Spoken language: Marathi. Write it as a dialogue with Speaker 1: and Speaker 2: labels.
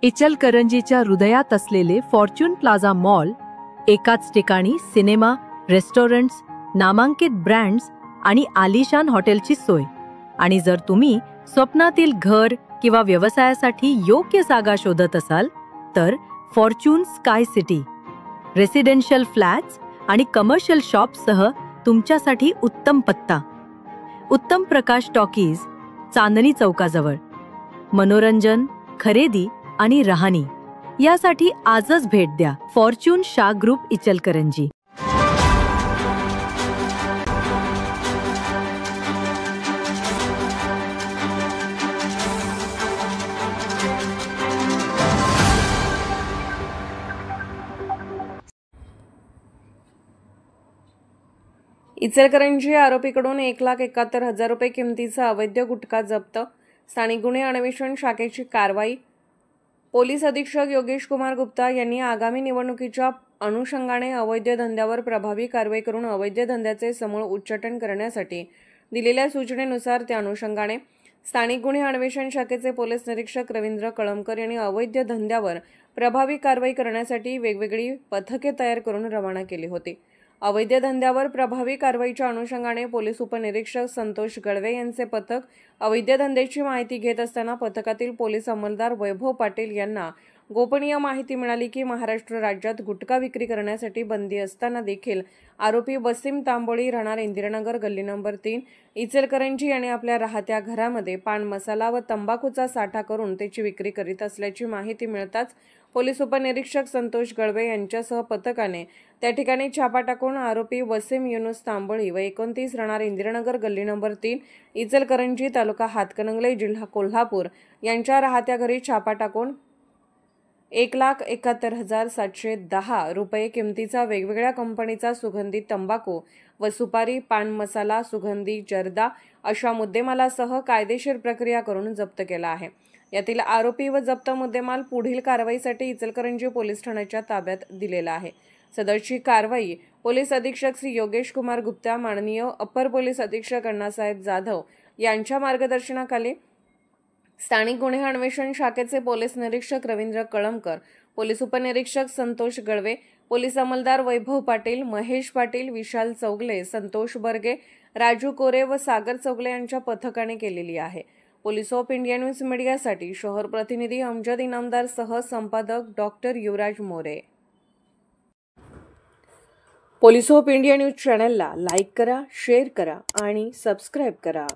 Speaker 1: इचलकरंजीच्या हृदयात असलेले फॉर्च्यून प्लाझा मॉल, एकाच ठिकाणी सिनेमा, रेस्टॉरंट्स, नामांकित ब्रँड्स आणि आलिशान हॉटेलची सोय. आणि जर तुम्ही स्वप्नातील घर किंवा व्यवसायासाठी योग्य जागा शोधत असाल तर Fortune sky city residential flats आणि कमर्शियल शॉप्ससह तुमच्यासाठी उत्तम पत्ता. उत्तम प्रकाश टॉकीज, चांदणी चौकाजवळ. मनोरंजन, खरेदी आणि राहणी यासाठी आजच भेट द्या. Fortune Shah group, Ichalkaranji.
Speaker 2: इचलकरंजी आरोपीकडून 1,71,000 रुपये किमतीचा अवैध गुटखा जप्त. स्थानिक गुन्हे अन्वेषण शाखेची कारवाई. पोलीस अधीक्षक योगेश कुमार गुप्ता यांनी आगामी निवडणुकीच्या अनुषंगाने अवैध धंद्यावर प्रभावी कारवाई करून अवैध धंद्याचे समूळ उच्चाटन करण्यासाठी दिलेल्या सूचनेनुसार त्या अनुषंगाने स्थानिक गुन्हे अन्वेषण शाखेचे पोलीस निरीक्षक रवींद्र कळमकर यांनी अवैध धंद्यावर प्रभावी कारवाई करण्यासाठी वेगवेगळी पथके तयार करून रवाना केली होती. अवैध धंद्यावर प्रभावी कारवाईच्या अनुषंगाने पोलीस उपनिरीक्षक संतोष गळवे यांचे पथक अवैध धंद्याची माहिती घेत असताना पथकातील पोलीस अंमलदार वैभव पाटील यांना गोपनीय माहिती मिळाली की महाराष्ट्र राज्यात गुटखा विक्री करण्यासाठी बंदी असताना देखील आरोपी वसीम तांबोळी, राहणार इंदिरानगर, गल्ली नंबर 3, इचलकरंजी यांनी आपल्या राहत्या घरामध्ये पान मसाला व तंबाखूचा साठा करून त्याची विक्री करीत असल्याची माहिती मिळताच पोलीस उपनिरीक्षक संतोष गळवे यांच्यासह पथकाने त्या ठिकाणी छापा टाकून आरोपी वसीम युनुस तांबोळी व 29, राहणार इंदिरानगर, गल्ली नंबर 3, इचलकरंजी, तालुका हातकणंगले, जिल्हा कोल्हापूर यांच्या राहत्या घरी छापा टाकून 1,71,710 रुपये किमतीचा वेगवेगळ्या कंपनीचा सुगंधी तंबाखू व सुपारी, पान मसाला, सुगंधी जर्दा अशा मुद्देमालासह कायदेशीर प्रक्रिया करून जप्त केला आहे. यातील आरोपी व जप्त मुद्देमाल पुढील कारवाईसाठी इचलकरंजी पोलीस ठाण्याच्या ताब्यात दिलेला आहे. सदरची कारवाई पोलीस अधीक्षक श्री योगेश कुमार गुप्ता, माननीय अपर पोलीस अधीक्षक अण्णासाहेब जाधव यांच्या मार्गदर्शनाखाली स्थानिक गुन्हे अन्वेषण शाखेचे पोलीस निरीक्षक रवींद्र कळमकर, पोलीस उपनिरीक्षक संतोष गळवे, पोलीस अंमलदार वैभव पाटील, महेश पाटील, विशाल चौगले, संतोष बर्गे, राजू कोरे व सागर चौगले यांच्या पथकाने केलेली आहे. पोलीस ऑफ इंडिया न्यूज मीडियासाठी शहर प्रतिनिधी अमजद इनामदार सह संपादक doctor Yuvraj More. Police of India news चॅनलला लाईक करा, शेअर करा आणि सबस्क्राईब करा.